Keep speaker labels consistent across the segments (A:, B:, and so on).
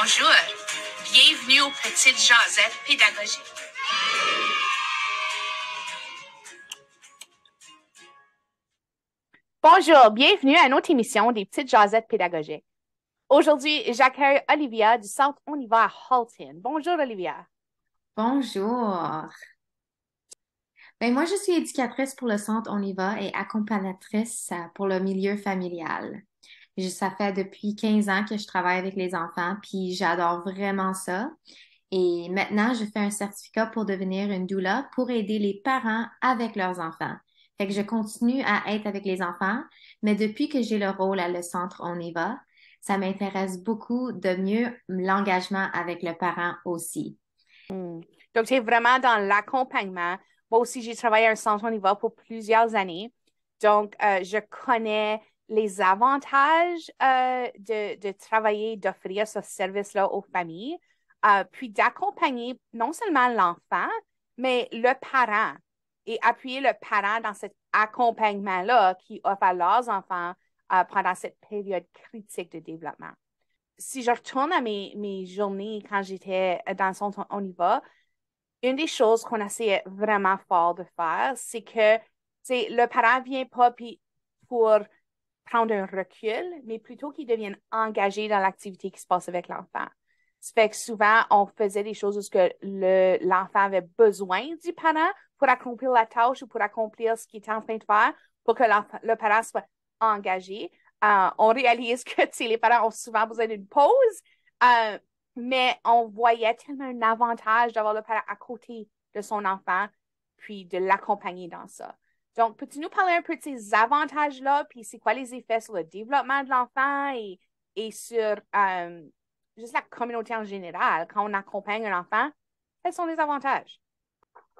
A: Bonjour, bienvenue aux Petites Jasettes pédagogiques.
B: Bonjour, bienvenue à une autre émission des Petites Jasettes pédagogiques. Aujourd'hui, j'accueille Olivia du Centre On y va à Halton. Bonjour, Olivia.
C: Bonjour. Moi, je suis éducatrice pour le Centre On y va et accompagnatrice pour le milieu familial. Ça fait depuis 15 ans que je travaille avec les enfants, puis j'adore vraiment ça. Et maintenant, je fais un certificat pour devenir une doula pour aider les parents avec leurs enfants. Fait que je continue à être avec les enfants, mais depuis que j'ai le rôle à le Centre On y va, ça m'intéresse beaucoup de mieux l'engagement avec le parent aussi.
B: Donc, tu es vraiment dans l'accompagnement. Moi aussi, j'ai travaillé à un centre On y va pour plusieurs années. Donc, je connais les avantages de travailler, d'offrir ce service-là aux familles, puis d'accompagner non seulement l'enfant, mais le parent et appuyer le parent dans cet accompagnement-là qui offre à leurs enfants pendant cette période critique de développement. Si je retourne à mes journées quand j'étais dans le centre On y va, une des choses qu'on essayait vraiment fort de faire, c'est que le parent ne vient pas pour prendre un recul, mais plutôt qu'il devienne engagé dans l'activité qui se passe avec l'enfant. Ça fait que souvent, on faisait des choses où l'enfant avait besoin du parent pour accomplir la tâche ou pour accomplir ce qu'il était en train de faire pour que le parent soit engagé. On réalise que les parents ont souvent besoin d'une pause, mais on voyait tellement un avantage d'avoir le parent à côté de son enfant, puis de l'accompagner dans ça. Donc, peux-tu nous parler un peu de ces avantages-là, puis c'est quoi les effets sur le développement de l'enfant et sur juste la communauté en général? Quand on accompagne un enfant, quels sont les avantages?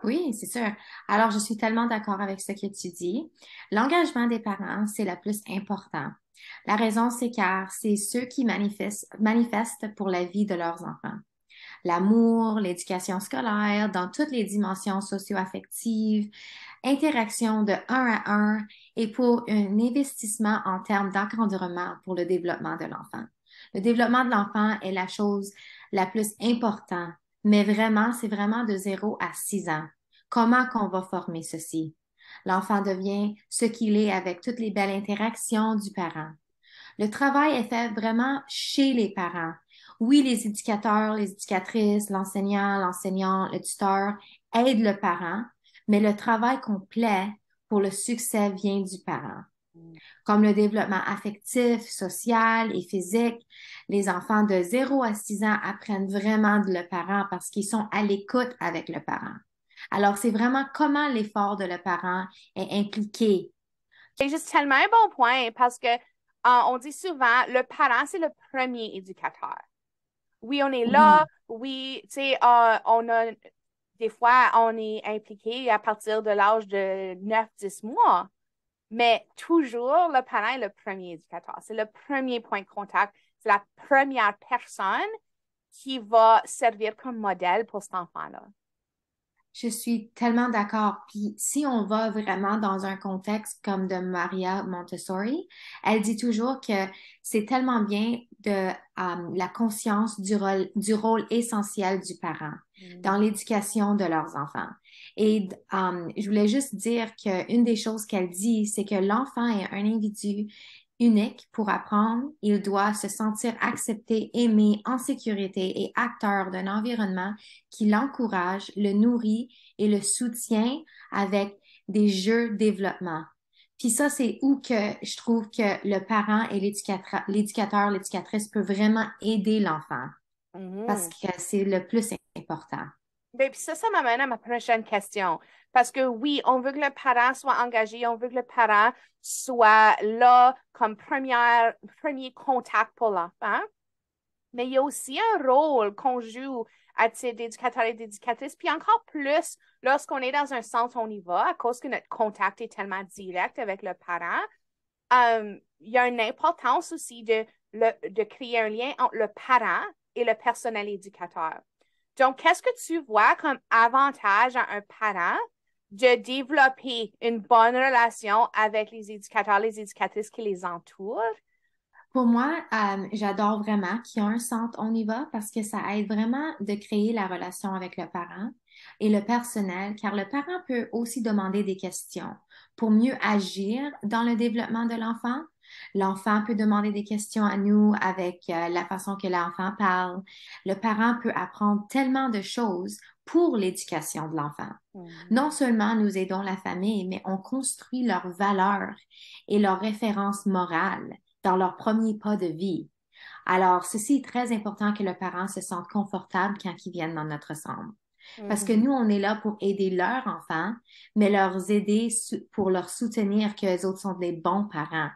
C: Oui, c'est sûr. Alors, je suis tellement d'accord avec ce que tu dis. L'engagement des parents, c'est le plus important. La raison, c'est car c'est ceux qui manifestent pour la vie de leurs enfants. L'amour, l'éducation scolaire, dans toutes les dimensions socio-affectives, interaction de un à un et pour un investissement en termes d'encadrement pour le développement de l'enfant. Le développement de l'enfant est la chose la plus importante, mais vraiment, c'est vraiment de 0 à 6 ans. Comment qu'on va former ceci? L'enfant devient ce qu'il est avec toutes les belles interactions du parent. Le travail est fait vraiment chez les parents. Oui, les éducateurs, les éducatrices, l'enseignant, le tuteur aident le parent, mais le travail complet pour le succès vient du parent. Comme le développement affectif, social et physique, les enfants de 0 à 6 ans apprennent vraiment de le parent parce qu'ils sont à l'écoute avec le parent. Alors, c'est vraiment comment l'effort de le parent est impliqué.
B: C'est juste tellement un bon point parce que on dit souvent, le parent, c'est le premier éducateur. Oui, on est là.
C: Oui.
B: Oui, tu sais, on a des fois, on est impliqué à partir de l'âge de 9, 10 mois. Mais toujours, le parent est le premier éducateur. C'est le premier point de contact. C'est la première personne qui va servir comme modèle pour cet enfant-là.
C: Je suis tellement d'accord. Puis si on va vraiment dans un contexte comme de Maria Montessori, elle dit toujours que c'est tellement bien de la conscience du rôle essentiel du parent dans l'éducation de leurs enfants. Et je voulais juste dire qu'une des choses qu'elle dit, c'est que l'enfant est un individu unique pour apprendre. Il doit se sentir accepté, aimé, en sécurité et acteur d'un environnement qui l'encourage, le nourrit et le soutient avec des jeux de développement. Puis ça, c'est où que je trouve que le parent et l'éducateur, l'éducatrice peut vraiment aider l'enfant parce
B: Mhm.
C: que c'est le plus important.
B: Ben, puis ça m'amène à ma prochaine question. Parce que oui, on veut que le parent soit engagé, on veut que le parent soit là comme premier contact pour l'enfant. Mais il y a aussi un rôle qu'on joue à titre d'éducateur et d'éducatrice, puis encore plus lorsqu'on est dans un centre, on y va, à cause que notre contact est tellement direct avec le parent. Il y a une importance aussi de créer un lien entre le parent et le personnel éducateur. Donc, qu'est-ce que tu vois comme avantage à un parent de développer une bonne relation avec les éducateurs, les éducatrices qui les entourent?
C: Pour moi, j'adore vraiment qu'il y ait un centre On y va parce que ça aide vraiment de créer la relation avec le parent et le personnel, car le parent peut aussi demander des questions pour mieux agir dans le développement de l'enfant. L'enfant peut demander des questions à nous avec la façon que l'enfant parle. Le parent peut apprendre tellement de choses pour l'éducation de l'enfant. Non seulement nous aidons la famille, mais on construit leurs valeurs et leurs références morales dans leur premier pas de vie. Alors, ceci est très important que le parent se sente confortable quand ils viennent dans notre centre. Parce que
B: Mhm.
C: nous, on est là pour aider leurs enfants, mais leur aider pour leur soutenir qu'eux autres sont des bons parents.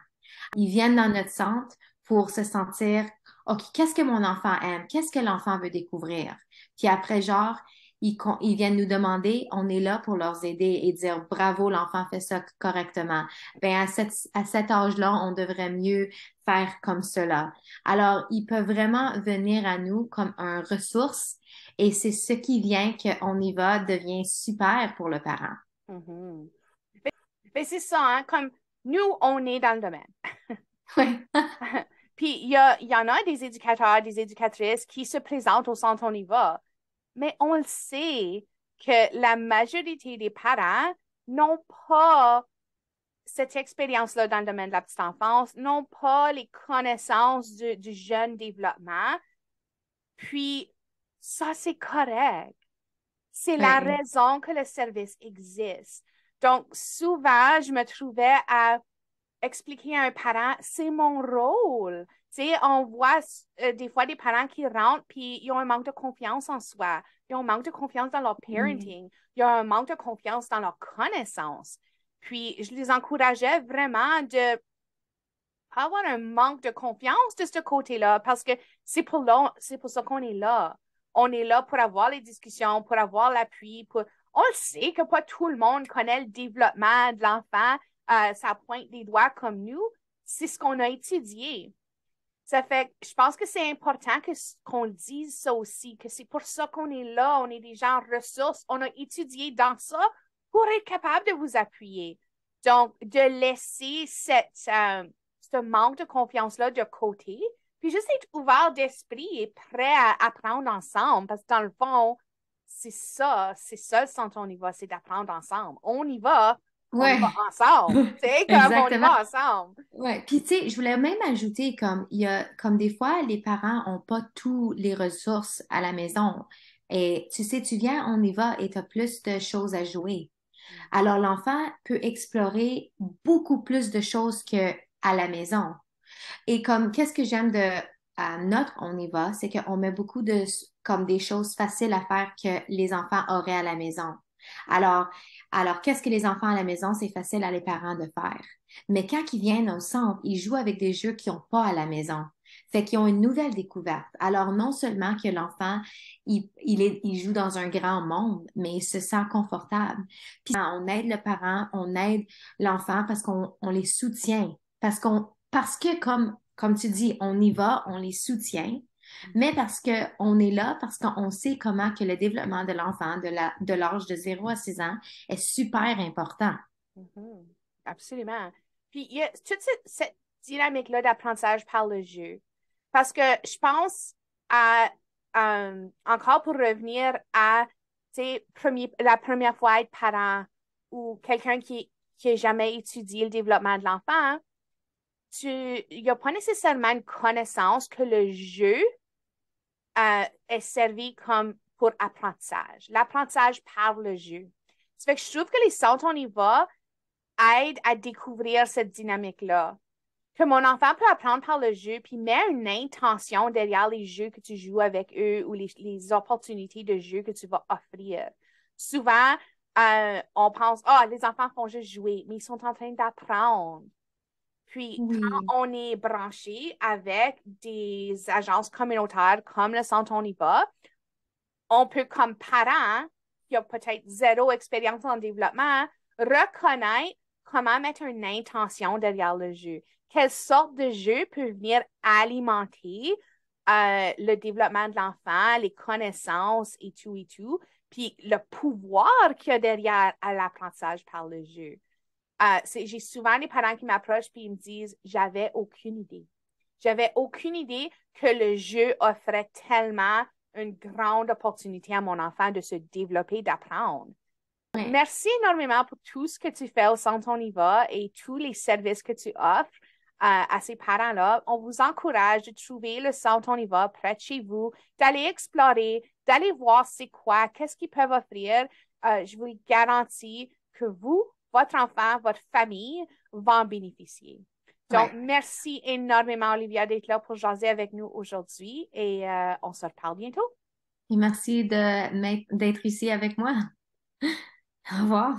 C: Ils viennent dans notre centre pour se sentir, OK, qu'est-ce que mon enfant aime? Qu'est-ce que l'enfant veut découvrir? Puis après, genre, ils viennent nous demander, on est là pour leur aider et dire, bravo, l'enfant fait ça correctement. Ben, à cet âge-là, on devrait mieux faire comme cela. Alors, ils peuvent vraiment venir à nous comme un ressource et c'est ce qui vient qu'on y va devient super pour le parent.
B: Mhm. Ben, c'est ça, hein, comme nous, on est dans le domaine.
C: Oui,
B: Puis il y en a des éducateurs, des éducatrices qui se présentent au centre On y va, mais on le sait que la majorité des parents n'ont pas cette expérience-là dans le domaine de la petite enfance, n'ont pas les connaissances du jeune développement. Puis ça, c'est correct. C'est la
C: oui,
B: raison que le service existe. Donc, souvent, je me trouvais à expliquer à un parent, c'est mon rôle. Tu sais, on voit des fois des parents qui rentrent puis ils ont un manque de confiance en soi. Ils ont un manque de confiance dans leur
C: oui,
B: parenting. Ils ont un manque de confiance dans leur connaissance. Puis, je les encourageais vraiment de pas avoir un manque de confiance de ce côté-là parce que c'est pour ça qu'on est là. On est là pour avoir les discussions, pour avoir l'appui. On le sait que pas tout le monde connaît le développement de l'enfant, ça pointe des doigts comme nous. C'est ce qu'on a étudié. Ça fait, je pense que c'est important qu'on dise ça aussi, que c'est pour ça qu'on est là, on est des gens ressources, on a étudié dans ça pour être capable de vous appuyer. Donc, de laisser ce manque de confiance-là de côté, puis juste être ouvert d'esprit et prêt à apprendre ensemble, parce que dans le fond, c'est ça le centre on y va, c'est d'apprendre ensemble. On y va
C: ouais,
B: ensemble, tu sais, comme on y
C: exactement.
B: va ensemble.
C: Ouais. Puis tu sais, je voulais même ajouter comme il y a comme des fois les parents ont pas tous les ressources à la maison et tu sais, tu viens, on y va et tu as plus de choses à jouer. Alors l'enfant peut explorer beaucoup plus de choses que à la maison. Et comme, qu'est-ce que j'aime de à notre On y va, c'est qu'on met beaucoup de, comme des choses faciles à faire que les enfants auraient à la maison. Alors, alors, qu'est-ce que les enfants à la maison, c'est facile à les parents de faire. Mais quand ils viennent au centre, ils jouent avec des jeux qu'ils n'ont pas à la maison. Fait qu'ils ont une nouvelle découverte. Alors, non seulement que l'enfant, il joue dans un grand monde, mais il se sent confortable. Puis, on aide le parent, on aide l'enfant parce qu'on les soutient. Parce que comme tu dis, on y va, on les soutient, mais parce qu'on est là, parce qu'on sait comment que le développement de l'enfant de l'âge de 0 à 6 ans est super important.
B: Mhm. Absolument. Puis, il y a toute cette dynamique-là d'apprentissage par le jeu. Parce que je pense à, encore pour revenir à, tu sais, la première fois être parent ou quelqu'un qui n'a jamais étudié le développement de l'enfant, il n'y a pas nécessairement une connaissance que le jeu est servi comme pour apprentissage. L'apprentissage par le jeu. Ça fait que je trouve que les centres on y va aident à découvrir cette dynamique-là. Que mon enfant peut apprendre par le jeu, puis met une intention derrière les jeux que tu joues avec eux ou les opportunités de jeu que tu vas offrir. Souvent, on pense, ah, les enfants font juste jouer, mais ils sont en train d'apprendre. Puis,
C: Oui,
B: quand on est branché avec des agences communautaires comme le Centre On y va, on peut, comme parent, qui a peut-être zéro expérience en développement, reconnaître comment mettre une intention derrière le jeu. Quelle sorte de jeu peut venir alimenter le développement de l'enfant, les connaissances et tout et tout, puis le pouvoir qu'il y a derrière à l'apprentissage par le jeu. J'ai souvent des parents qui m'approchent puis ils me disent, j'avais aucune idée. J'avais aucune idée que le jeu offrait tellement une grande opportunité à mon enfant de se développer, d'apprendre.
C: Ouais.
B: Merci énormément pour tout ce que tu fais au Centre On y va et tous les services que tu offres à ces parents-là. On vous encourage de trouver le Centre On y va près de chez vous, d'aller explorer, d'aller voir c'est quoi, qu'est-ce qu'ils peuvent offrir. Je vous garantis que vous, votre enfant, votre famille vont en bénéficier. Donc,
C: Ouais.
B: merci énormément, Olivia, d'être là pour jaser avec nous aujourd'hui et on se reparle bientôt.
C: Et merci d'être ici avec moi. Au revoir.